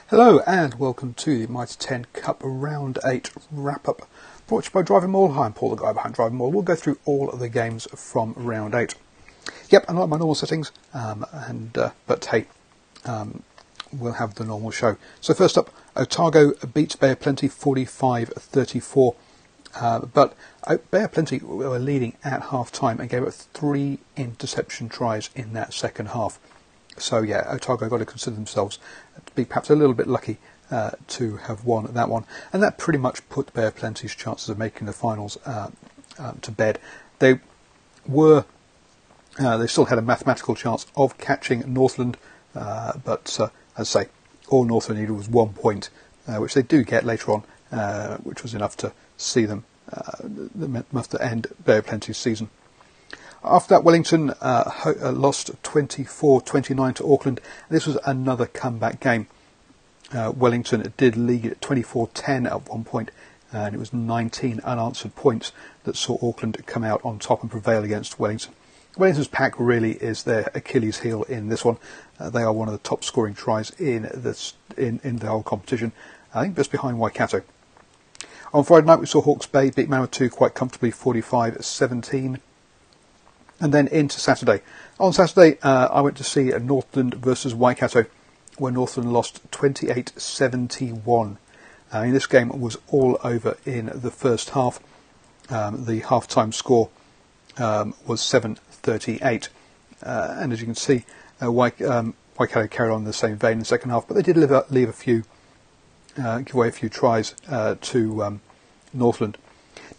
Hello and welcome to the Mitre10 Cup Round 8 wrap-up, brought to you by DrivingMaul. Hi, I'm Paul, the guy behind DrivingMaul. We'll go through all of the games from Round 8. Yep, unlike my normal settings, but hey, we'll have the normal show. So first up, Otago beats Bay of Plenty 45-34, but Bay of Plenty were leading at half-time and gave up 3 interception tries in that second half. So yeah, Otago got to consider themselves to be perhaps a little bit lucky to have won that one, and that pretty much put Bay of Plenty's chances of making the finals to bed. They still had a mathematical chance of catching Northland, but as I say, all Northland needed was 1 point, which they do get later on, which was enough to see them enough to end Bay of Plenty's season. After that, Wellington lost 24-29 to Auckland. This was another comeback game. Wellington did lead at 24-10 at one point, and it was 19 unanswered points that saw Auckland come out on top and prevail against Wellington. Wellington's pack really is their Achilles heel in this one. They are one of the top scoring tries in the whole competition, I think just behind Waikato. On Friday night, we saw Hawke's Bay beat Manawatu quite comfortably 45-17. And then into Saturday. On Saturday, I went to see Northland versus Waikato, where Northland lost 28-71. This game was all over in the first half. The half-time score was 7-38. And as you can see, Waikato carried on in the same vein in the second half, but they did give away a few tries to Northland.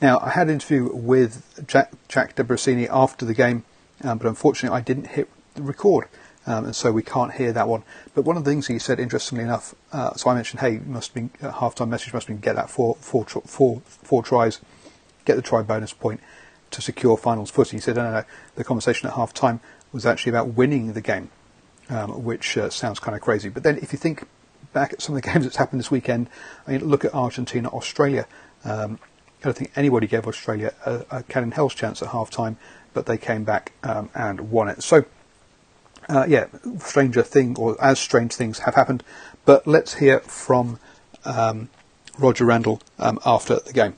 Now, I had an interview with Jack Debrasini after the game, but unfortunately I didn't hit record, and so we can't hear that one. But one of the things he said, interestingly enough, so I mentioned, hey, half-time message must have been get that four tries, get the try bonus point to secure finals footing. He said, no, the conversation at half-time was actually about winning the game, which sounds kind of crazy. But then if you think back at some of the games that's happened this weekend, I mean, look at Argentina, Australia. I don't think anybody gave Australia a cat in hell's chance at half-time, but they came back and won it. So, strange things have happened. But let's hear from Roger Randall after the game.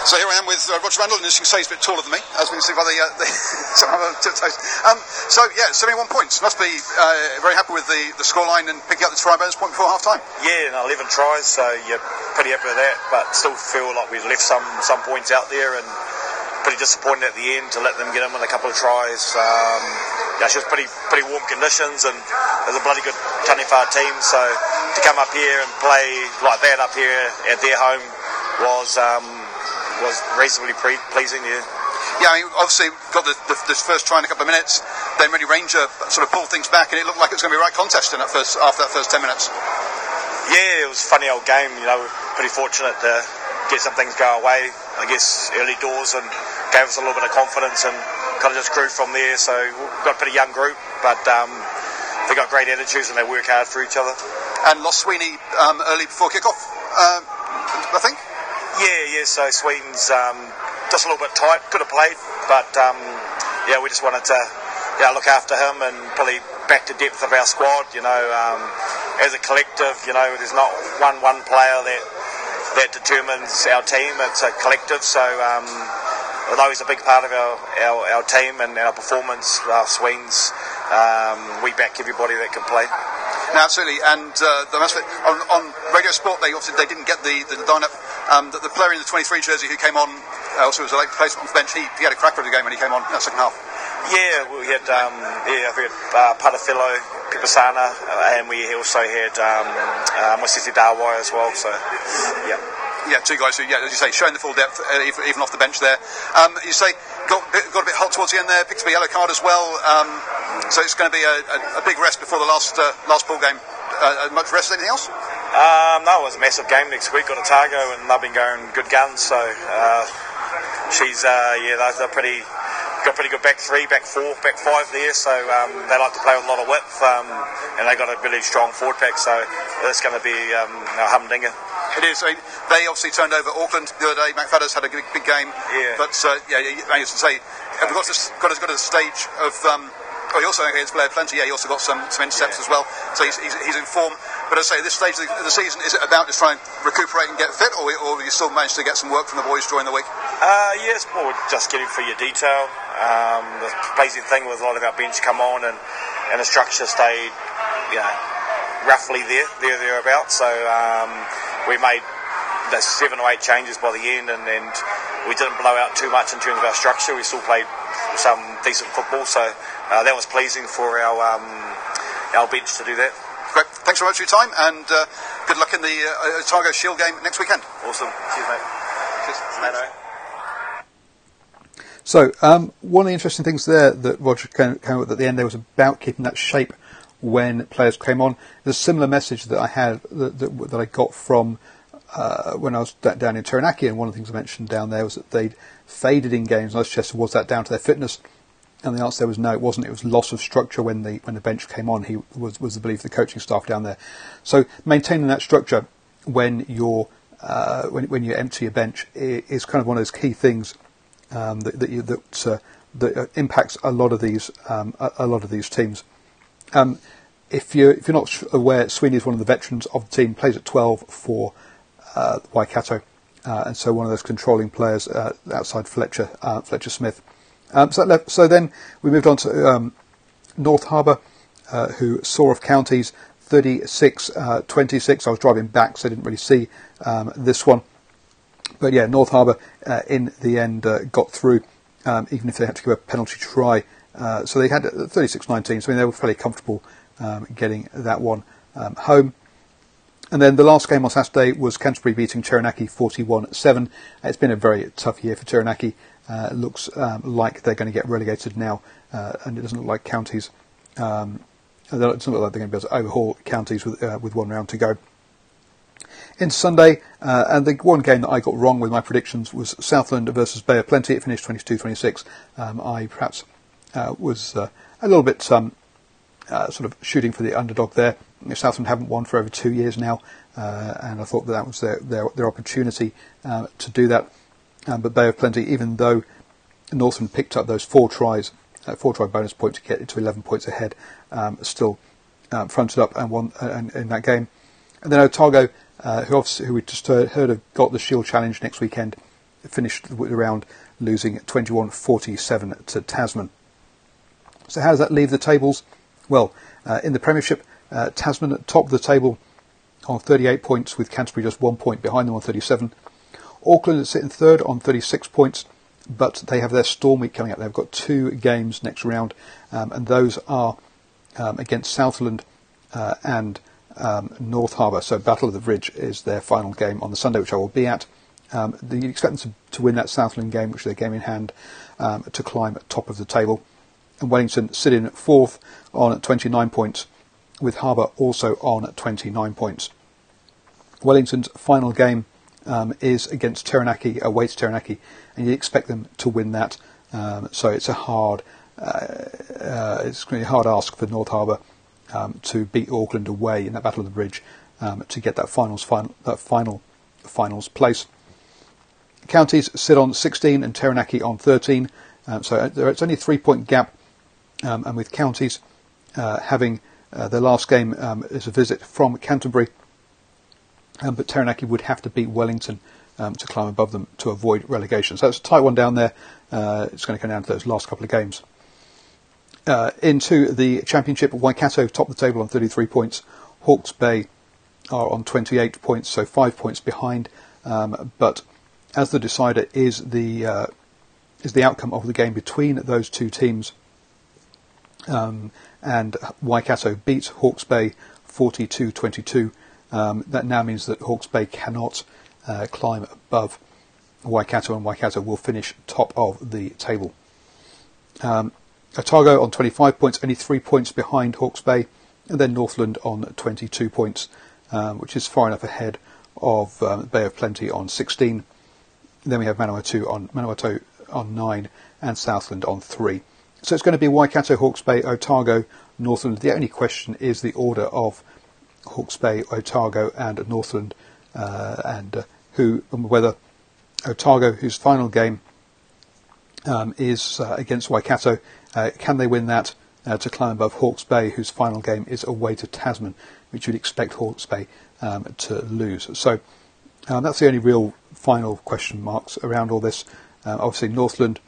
So here I am with Roger Randall, and as you can say, he's a bit taller than me, as we can see by the 71 points. Must be very happy with the scoreline and picking up the try bonus point before half-time. Yeah, 11 tries, so you're pretty happy with that, but still feel like we've left some points out there, and pretty disappointed at the end to let them get in with a couple of tries. It's just pretty warm conditions, and there's a bloody good Taniwha team, so to come up here and play like that up here at their home was reasonably pleasing. Yeah, I mean, obviously got this first try in a couple of minutes, then really Ranger sort of pulled things back, and it looked like it was going to be a right contest in after that first 10 minutes. Yeah, it was a funny old game. Pretty fortunate to get some things go away, I guess, early doors, and gave us a little bit of confidence, and kind of just grew from there. So we've got a pretty young group, but they've got great attitudes and they work hard for each other. And lost Sweeney early before kick-off, I think? Yeah, so Sweden's just a little bit tight, could have played, but we just wanted to look after him and probably back to depth of our squad. As a collective, there's not one player that determines our team. It's a collective, so although he's a big part of our team and our performance, Sweden's, we back everybody that can play. No, absolutely, and on Radio Sport they didn't get the lineup. The player in the 23 jersey who came on, also was a late replacement on the bench. He had a cracker of the game when he came on in the second half. Yeah, we had Patafilo, Pipasana, and we also had Mosisi Dawai as well. So, yeah. Yeah, two guys who, as you say, showing the full depth, even off the bench there. You say got a bit hot towards the end there, picked up a yellow card as well. So it's going to be a big rest before the last pool game. Much rest? Anything else? No, it was a massive game next week. Got Otago, and they've been going good guns. So they're pretty. Got pretty good back three, back four, back five there. So they like to play with a lot of width, and they got a really strong forward pack. So it's going to be a humdinger. It is. I mean, they obviously turned over Auckland the other day. McFadden's had a big game. Yeah. But I used to say, have we got as good a stage of Oh, he also against Blair Plenty. Yeah, he also got some intercepts as well. So he's in form. But as I say, at this stage of the season, is it about just trying to recuperate and get fit, or will you still manage to get some work from the boys during the week? Yes, more just getting for your detail. The pleasing thing with a lot of our bench come on and the structure stayed, roughly thereabouts. So we made the 7 or 8 changes by the end, and we didn't blow out too much in terms of our structure. We still played some decent football, so that was pleasing for our bench to do that. Great. Thanks very much for your time, and good luck in the Otago Shield game next weekend. Awesome. Cheers, mate. Cheers. Mate. So, one of the interesting things there that Roger came up with at the end there was about keeping that shape when players came on. There's a similar message that I had that I got from when I was down in Taranaki, and one of the things I mentioned down there was that they'd faded in games. And I suggested, was that down to their fitness? And the answer there was no, it wasn't. It was loss of structure when the bench came on. He was the belief of the coaching staff down there. So maintaining that structure when you're when you empty your bench is kind of one of those key things that impacts a lot of these teams. If you're not aware, Sweeney is one of the veterans of the team. Plays at 12 for Waikato, and so one of those controlling players outside Fletcher Smith. So then we moved on to North Harbour, who saw off Counties 36-26. I was driving back, so I didn't really see this one. But yeah, North Harbour in the end got through, even if they had to give a penalty try. So they had 36-19, so they were fairly comfortable getting that one home. And then the last game on Saturday was Canterbury beating Taranaki 41-7. It's been a very tough year for Taranaki. It looks like they're going to get relegated now, and it doesn't look like Counties. It doesn't look like they're going to be able to overhaul Counties with one round to go. In Sunday, and the one game that I got wrong with my predictions was Southland versus Bay of Plenty. It finished 22-26. I perhaps was a little bit sort of shooting for the underdog there. Southland haven't won for over 2 years now, and I thought that was their opportunity to do that. But Bay of Plenty, even though Northland picked up those 4 try bonus point to get it to 11 points ahead, still fronted up and won in that game. And then Otago, who we just heard have got the Shield Challenge next weekend, finished the round losing 21-47 to Tasman. So how does that leave the tables? Well, in the Premiership, Tasman at top of the table on 38 points, with Canterbury just 1 point behind them on 37. Auckland is sitting third on 36 points, but they have their Storm Week coming up. They've got 2 games next round, and those are against Southland and North Harbour. So Battle of the Bridge is their final game on the Sunday, which I will be at. You expect them to win that Southland game, which is their game in hand, to climb at top of the table. And Wellington sit in at 4th on 29 points, with Harbour also on 29 points. Wellington's final game is against Taranaki, awaits Taranaki, and you expect them to win that. So it's it's going to be a hard ask for North Harbour to beat Auckland away in that Battle of the Bridge to get that final place. Counties sit on 16 and Taranaki on 13, so it's only a 3-point gap, and with Counties having their last game is a visit from Canterbury, but Taranaki would have to beat Wellington to climb above them to avoid relegation. So it's a tight one down there. It's going to come down to those last couple of games. Into the Championship, Waikato top the table on 33 points. Hawke's Bay are on 28 points, so 5 points behind. But as the decider is the outcome of the game between those 2 teams. And Waikato beats Hawke's Bay 42-22. That now means that Hawke's Bay cannot climb above Waikato, and Waikato will finish top of the table. Otago on 25 points, only 3 points behind Hawke's Bay, and then Northland on 22 points, which is far enough ahead of Bay of Plenty on 16. Then we have Manawatu on 9, and Southland on 3. So it's going to be Waikato, Hawke's Bay, Otago, Northland. The only question is the order of Hawke's Bay, Otago, and Northland, and whether Otago, whose final game is against Waikato, can they win that to climb above Hawke's Bay, whose final game is away to Tasman, which you'd expect Hawke's Bay to lose. So that's the only real final question marks around all this. Obviously Northland,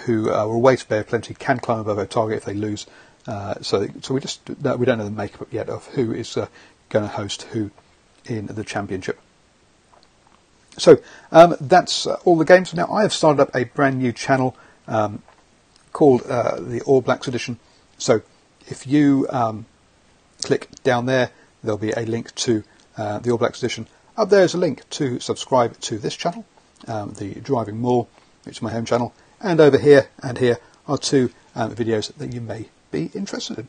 who are away to Bay of Plenty, can climb above Otago if they lose. So we don't know the makeup yet of who is going to host who in the championship. So that's all the games. Now I have started up a brand new channel called the All Blacks Edition. So if you click down there, there'll be a link to the All Blacks Edition. Up there is a link to subscribe to this channel, the Driving Maul, which is my home channel, and over here and here are two videos that you may be interested in.